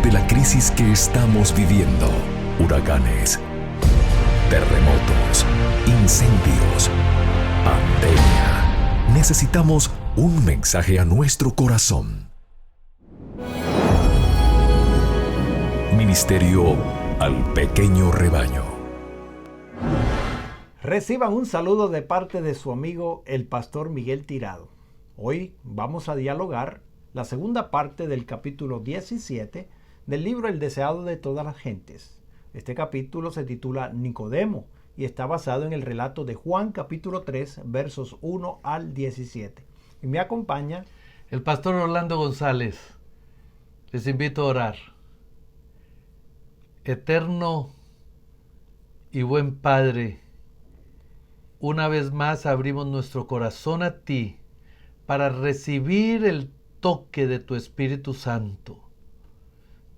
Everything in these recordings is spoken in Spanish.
de la crisis que estamos viviendo. Huracanes, terremotos, incendios, pandemia. Necesitamos un mensaje a nuestro corazón. Ministerio al pequeño rebaño. Reciban un saludo de parte de su amigo el pastor Miguel Tirado. Hoy vamos a dialogar la segunda parte del capítulo 17 del libro El deseado de todas las gentes. Este capítulo se titula Nicodemo y está basado en el relato de Juan capítulo 3 versos 1 al 17. Y me acompaña el pastor Orlando González. Les invito a orar. Eterno y buen Padre, una vez más abrimos nuestro corazón a ti para recibir el toque de tu Espíritu Santo.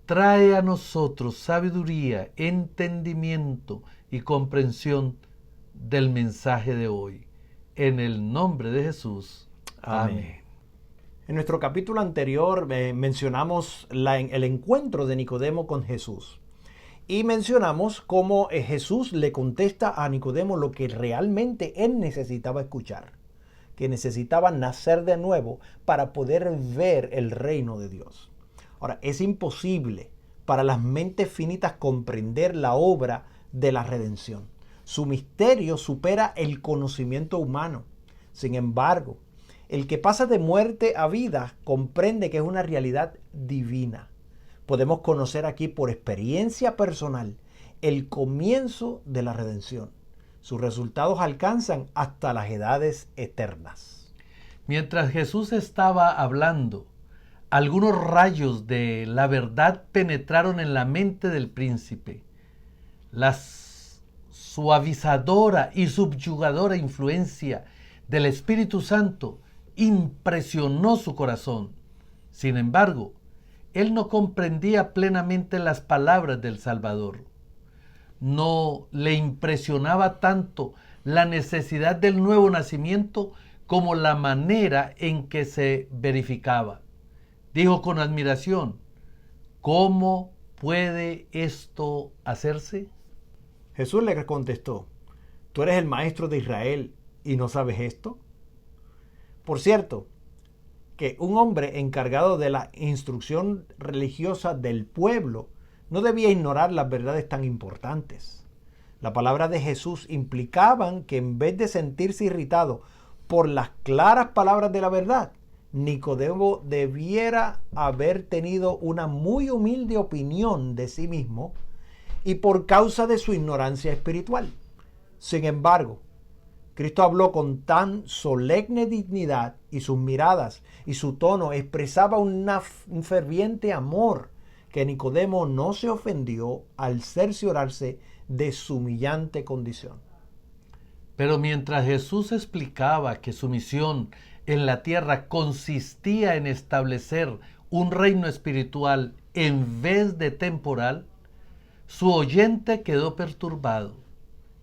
Trae a nosotros sabiduría, entendimiento y comprensión del mensaje de hoy. En el nombre de Jesús. Amén. En nuestro capítulo anterior mencionamos el encuentro de Nicodemo con Jesús. Y mencionamos cómo Jesús le contesta a Nicodemo lo que realmente él necesitaba escuchar, que necesitaba nacer de nuevo para poder ver el reino de Dios. Ahora, es imposible para las mentes finitas comprender la obra de la redención. Su misterio supera el conocimiento humano. Sin embargo, el que pasa de muerte a vida comprende que es una realidad divina. Podemos conocer aquí por experiencia personal el comienzo de la redención. Sus resultados alcanzan hasta las edades eternas. Mientras Jesús estaba hablando, algunos rayos de la verdad penetraron en la mente del príncipe. La suavizadora y subyugadora influencia del Espíritu Santo impresionó su corazón. Sin embargo, él no comprendía plenamente las palabras del Salvador. No le impresionaba tanto la necesidad del nuevo nacimiento como la manera en que se verificaba. Dijo con admiración, ¿cómo puede esto hacerse? Jesús le contestó, ¿tú eres el maestro de Israel y no sabes esto? Por cierto, que un hombre encargado de la instrucción religiosa del pueblo no debía ignorar las verdades tan importantes. La palabra de Jesús implicaban que en vez de sentirse irritado por las claras palabras de la verdad, Nicodemo debiera haber tenido una muy humilde opinión de sí mismo y por causa de su ignorancia espiritual. Sin embargo, Cristo habló con tan solemne dignidad y sus miradas y su tono expresaba un ferviente amor que Nicodemo no se ofendió al cerciorarse de su humillante condición. Pero mientras Jesús explicaba que su misión en la tierra consistía en establecer un reino espiritual en vez de temporal, su oyente quedó perturbado.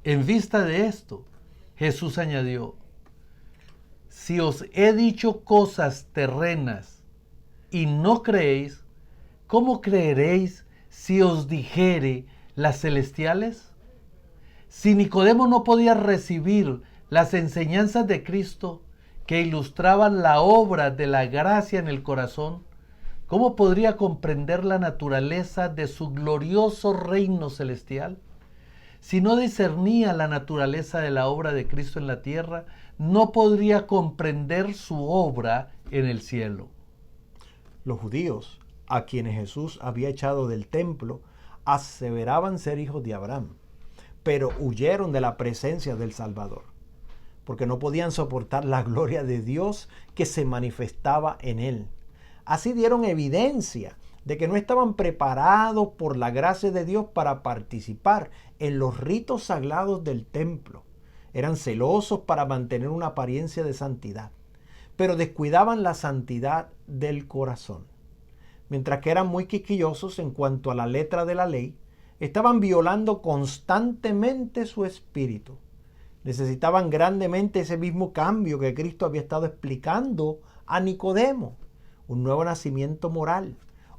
En vista de esto, Jesús añadió, si os he dicho cosas terrenas y no creéis, ¿cómo creeréis si os dijere las celestiales? Si Nicodemo no podía recibir las enseñanzas de Cristo que ilustraban la obra de la gracia en el corazón, ¿cómo podría comprender la naturaleza de su glorioso reino celestial? Si no discernía la naturaleza de la obra de Cristo en la tierra, no podría comprender su obra en el cielo. Los judíos, a quienes Jesús había echado del templo, aseveraban ser hijos de Abraham, pero huyeron de la presencia del Salvador, porque no podían soportar la gloria de Dios que se manifestaba en él. Así dieron evidencia de que no estaban preparados por la gracia de Dios para participar en los ritos sagrados del templo. Eran celosos para mantener una apariencia de santidad, pero descuidaban la santidad del corazón. Mientras que eran muy quisquillosos en cuanto a la letra de la ley, estaban violando constantemente su espíritu. Necesitaban grandemente ese mismo cambio que Cristo había estado explicando a Nicodemo, un nuevo nacimiento moral,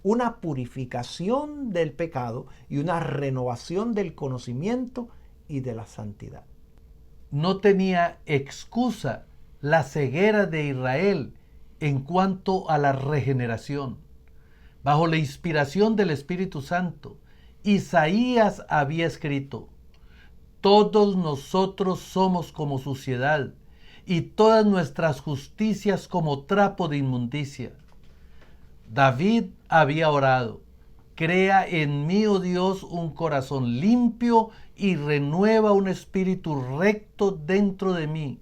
una purificación del pecado y una renovación del conocimiento y de la santidad. No tenía excusa la ceguera de Israel en cuanto a la regeneración. Bajo la inspiración del Espíritu Santo, Isaías había escrito: todos nosotros somos como suciedad, y todas nuestras justicias como trapo de inmundicia. David había orado: crea en mí, oh Dios, un corazón limpio y renueva un espíritu recto dentro de mí.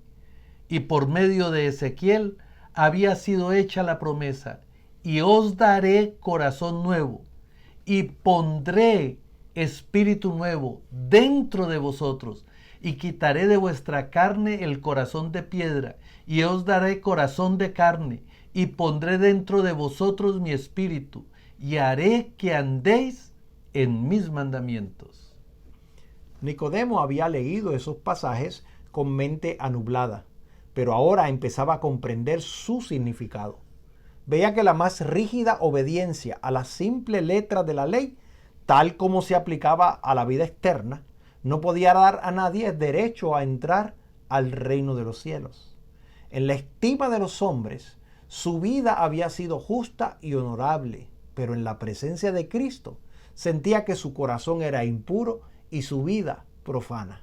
Y por medio de Ezequiel había sido hecha la promesa: y os daré corazón nuevo, y pondré espíritu nuevo dentro de vosotros, y quitaré de vuestra carne el corazón de piedra, y os daré corazón de carne, y pondré dentro de vosotros mi espíritu, y haré que andéis en mis mandamientos. Nicodemo había leído esos pasajes con mente anublada, pero ahora empezaba a comprender su significado. Veía que la más rígida obediencia a la simple letra de la ley, tal como se aplicaba a la vida externa, no podía dar a nadie derecho a entrar al reino de los cielos. En la estima de los hombres, su vida había sido justa y honorable, pero en la presencia de Cristo sentía que su corazón era impuro y su vida profana.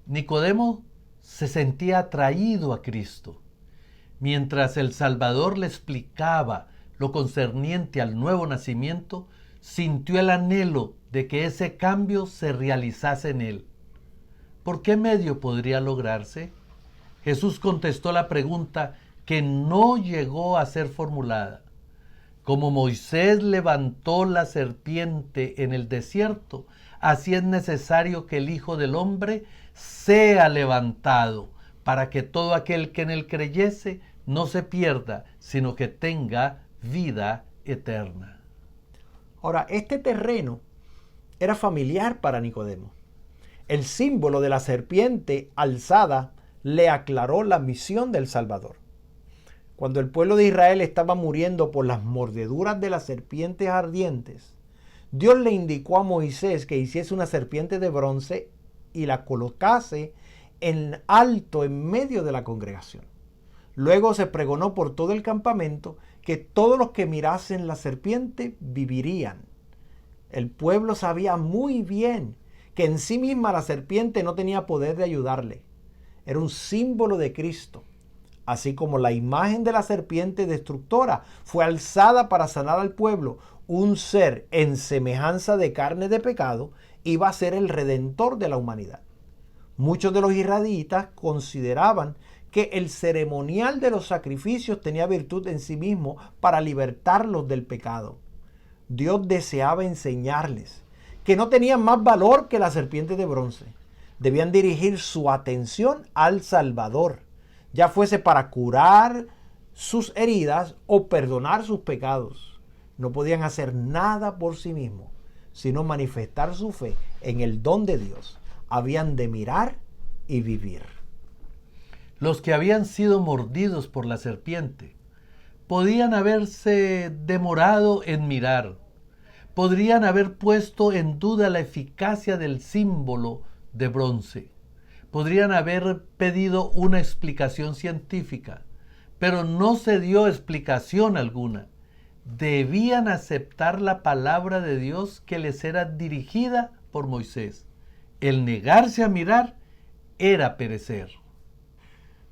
Nicodemo se sentía atraído a Cristo. Mientras el Salvador le explicaba lo concerniente al nuevo nacimiento, sintió el anhelo de que ese cambio se realizase en él. ¿Por qué medio podría lograrse? Jesús contestó la pregunta que no llegó a ser formulada. Como Moisés levantó la serpiente en el desierto, así es necesario que el Hijo del Hombre sea levantado, para que todo aquel que en él creyese no se pierda, sino que tenga vida eterna. Ahora, este terreno era familiar para Nicodemo. El símbolo de la serpiente alzada le aclaró la misión del Salvador. Cuando el pueblo de Israel estaba muriendo por las mordeduras de las serpientes ardientes, Dios le indicó a Moisés que hiciese una serpiente de bronce y la colocase en alto en medio de la congregación. Luego se pregonó por todo el campamento que todos los que mirasen la serpiente vivirían. El pueblo sabía muy bien que en sí misma la serpiente no tenía poder de ayudarle. Era un símbolo de Cristo. Así como la imagen de la serpiente destructora fue alzada para sanar al pueblo, un ser en semejanza de carne de pecado iba a ser el redentor de la humanidad. Muchos de los israelitas consideraban que el ceremonial de los sacrificios tenía virtud en sí mismo para libertarlos del pecado. Dios deseaba enseñarles que no tenían más valor que la serpiente de bronce. Debían dirigir su atención al Salvador, ya fuese para curar sus heridas o perdonar sus pecados. No podían hacer nada por sí mismos, sino manifestar su fe en el don de Dios. Habían de mirar y vivir. Los que habían sido mordidos por la serpiente podían haberse demorado en mirar, podrían haber puesto en duda la eficacia del símbolo de bronce, podrían haber pedido una explicación científica, pero no se dio explicación alguna. Debían aceptar la palabra de Dios que les era dirigida por Moisés. El negarse a mirar era perecer.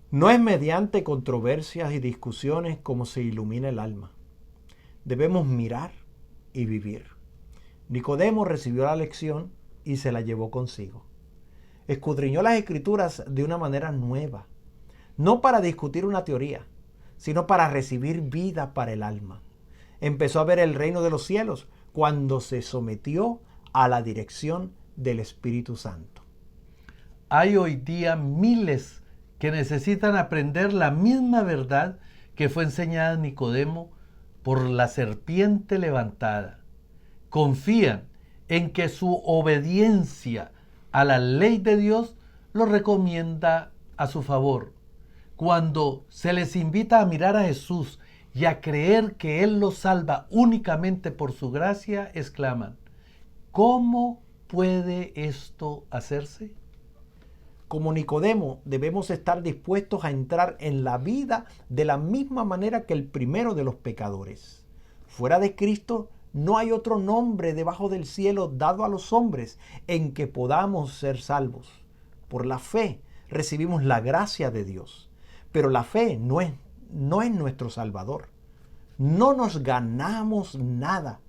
No es mediante controversias y discusiones como se ilumina el alma. Debemos mirar y vivir. Nicodemo recibió la lección y se la llevó consigo. Escudriñó las Escrituras de una manera nueva, no para discutir una teoría, sino para recibir vida para el alma. Empezó a ver el reino de los cielos cuando se sometió a la dirección del Espíritu Santo. Hay hoy día miles que necesitan aprender la misma verdad que fue enseñada a Nicodemo por la serpiente levantada. Confían en que su obediencia a la ley de Dios lo recomienda a su favor. Cuando se les invita a mirar a Jesús y a creer que Él los salva únicamente por su gracia, exclaman: ¿cómo puede esto hacerse? Como Nicodemo, debemos estar dispuestos a entrar en la vida de la misma manera que el primero de los pecadores. Fuera de Cristo, no hay otro nombre debajo del cielo dado a los hombres en que podamos ser salvos. Por la fe recibimos la gracia de Dios, pero la fe no es nuestro Salvador. No nos ganamos nada.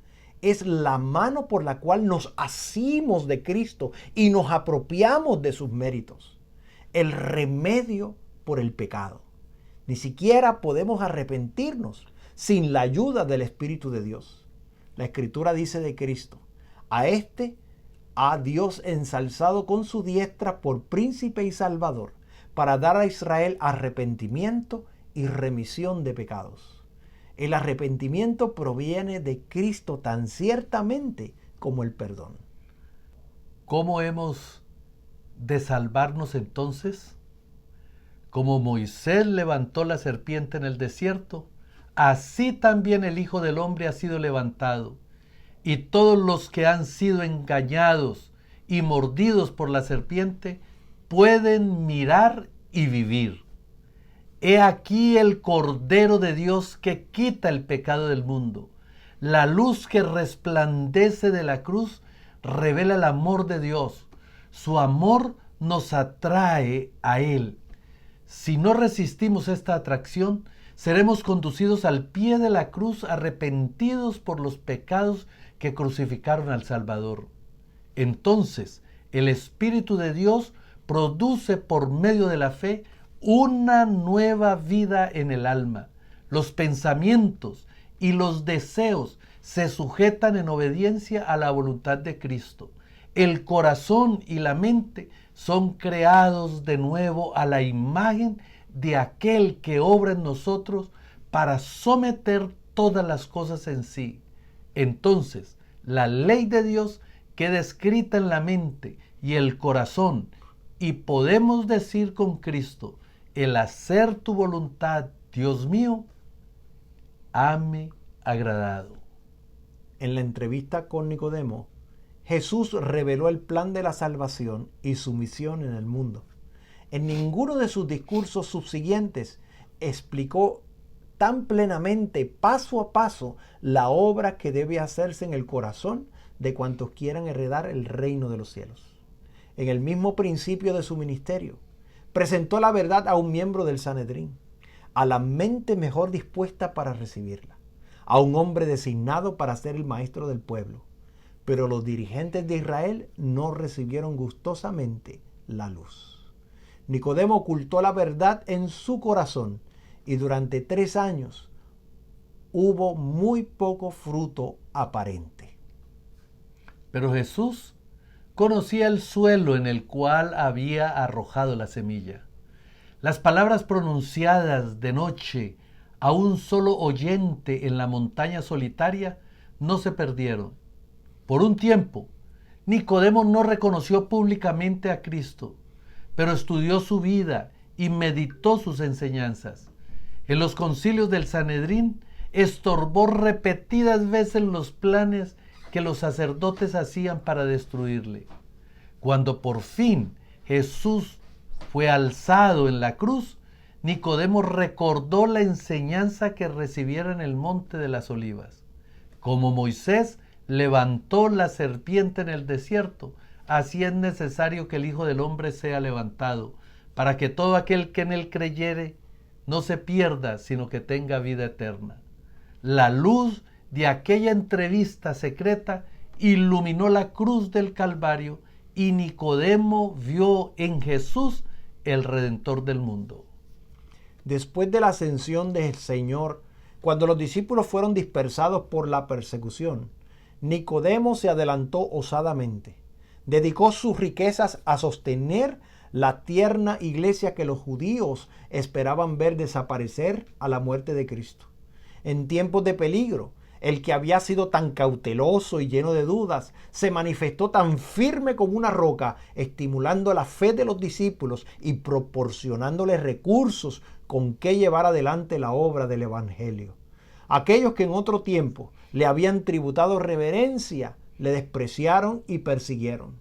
Es la mano por la cual nos asimos de Cristo y nos apropiamos de sus méritos. El remedio por el pecado. Ni siquiera podemos arrepentirnos sin la ayuda del Espíritu de Dios. La Escritura dice de Cristo: a este ha Dios ensalzado con su diestra por príncipe y salvador, para dar a Israel arrepentimiento y remisión de pecados. El arrepentimiento proviene de Cristo tan ciertamente como el perdón. ¿Cómo hemos de salvarnos entonces? Como Moisés levantó la serpiente en el desierto, así también el Hijo del Hombre ha sido levantado, y todos los que han sido engañados y mordidos por la serpiente pueden mirar y vivir. He aquí el Cordero de Dios que quita el pecado del mundo. La luz que resplandece de la cruz revela el amor de Dios. Su amor nos atrae a Él. Si no resistimos esta atracción, seremos conducidos al pie de la cruz arrepentidos por los pecados que crucificaron al Salvador. Entonces, el Espíritu de Dios produce por medio de la fe una nueva vida en el alma. Los pensamientos y los deseos se sujetan en obediencia a la voluntad de Cristo. El corazón y la mente son creados de nuevo a la imagen de aquel que obra en nosotros para someter todas las cosas en sí. Entonces, la ley de Dios queda escrita en la mente y el corazón, y podemos decir con Cristo: el hacer tu voluntad, Dios mío, hame agradado. En la entrevista con Nicodemo, Jesús reveló el plan de la salvación y su misión en el mundo. En ninguno de sus discursos subsiguientes explicó tan plenamente, paso a paso, la obra que debe hacerse en el corazón de cuantos quieran heredar el reino de los cielos. En el mismo principio de su ministerio, presentó la verdad a un miembro del Sanedrín, a la mente mejor dispuesta para recibirla, a un hombre designado para ser el maestro del pueblo. Pero los dirigentes de Israel no recibieron gustosamente la luz. Nicodemo ocultó la verdad en su corazón y durante 3 años hubo muy poco fruto aparente. Pero Jesús conocía el suelo en el cual había arrojado la semilla. Las palabras pronunciadas de noche a un solo oyente en la montaña solitaria no se perdieron. Por un tiempo, Nicodemo no reconoció públicamente a Cristo, pero estudió su vida y meditó sus enseñanzas. En los concilios del Sanedrín estorbó repetidas veces los planes que los sacerdotes hacían para destruirle. Cuando por fin Jesús fue alzado en la cruz, Nicodemo recordó la enseñanza que recibiera en el monte de las Olivas. Como Moisés levantó la serpiente en el desierto, así es necesario que el Hijo del Hombre sea levantado, para que todo aquel que en él creyere no se pierda, sino que tenga vida eterna. La luz de aquella entrevista secreta iluminó la cruz del Calvario y Nicodemo vio en Jesús el Redentor del mundo. Después de la ascensión del Señor, cuando los discípulos fueron dispersados por la persecución, Nicodemo se adelantó osadamente. Dedicó sus riquezas a sostener la tierna iglesia que los judíos esperaban ver desaparecer a la muerte de Cristo. En tiempos de peligro, el que había sido tan cauteloso y lleno de dudas, se manifestó tan firme como una roca, estimulando la fe de los discípulos y proporcionándoles recursos con que llevar adelante la obra del Evangelio. Aquellos que en otro tiempo le habían tributado reverencia, le despreciaron y persiguieron.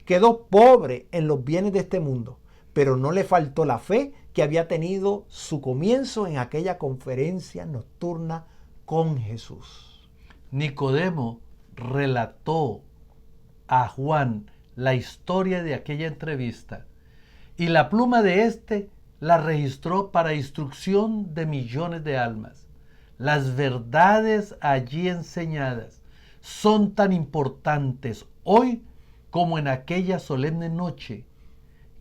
Quedó pobre en los bienes de este mundo, pero no le faltó la fe que había tenido su comienzo en aquella conferencia nocturna con Jesús. Nicodemo relató a Juan la historia de aquella entrevista y la pluma de éste la registró para instrucción de millones de almas. Las verdades allí enseñadas son tan importantes hoy como en aquella solemne noche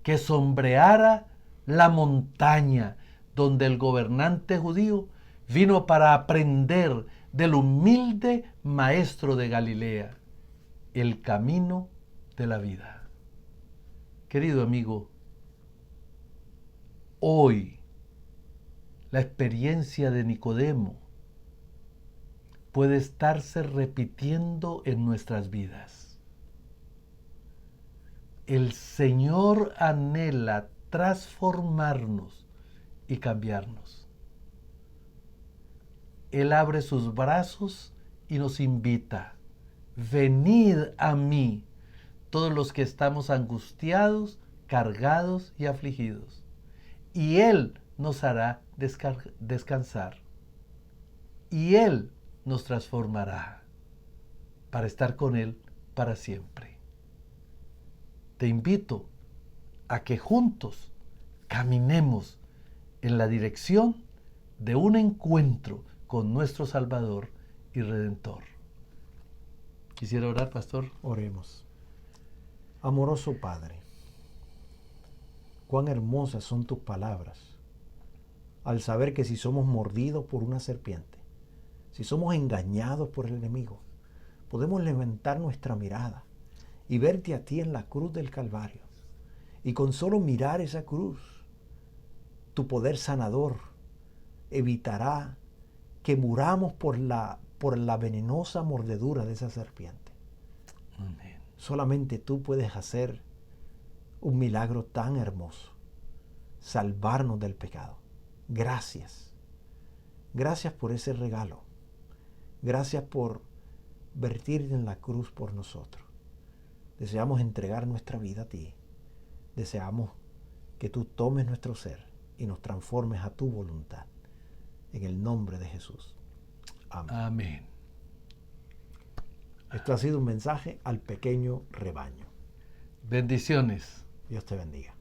que sombreara la montaña donde el gobernante judío vino para aprender del humilde maestro de Galilea el camino de la vida. Querido amigo, hoy la experiencia de Nicodemo puede estarse repitiendo en nuestras vidas. El Señor anhela transformarnos y cambiarnos. Él abre sus brazos y nos invita: venid a mí, todos los que estamos angustiados, cargados y afligidos, y Él nos hará descansar. Y Él nos transformará para estar con Él para siempre. Te invito a que juntos caminemos en la dirección de un encuentro con nuestro Salvador y Redentor. Quisiera orar, pastor. Oremos. Amoroso Padre, cuán hermosas son tus palabras al saber que si somos mordidos por una serpiente, si somos engañados por el enemigo, podemos levantar nuestra mirada y verte a ti en la cruz del Calvario. Y con solo mirar esa cruz, tu poder sanador evitará que muramos por la venenosa mordedura de esa serpiente. Amén. Solamente tú puedes hacer un milagro tan hermoso, salvarnos del pecado. Gracias. Gracias por ese regalo. Gracias por vertir en la cruz por nosotros. Deseamos entregar nuestra vida a ti. Deseamos que tú tomes nuestro ser y nos transformes a tu voluntad. En el nombre de Jesús. Amén. Amén. Esto ha sido un mensaje al pequeño rebaño. Bendiciones. Dios te bendiga.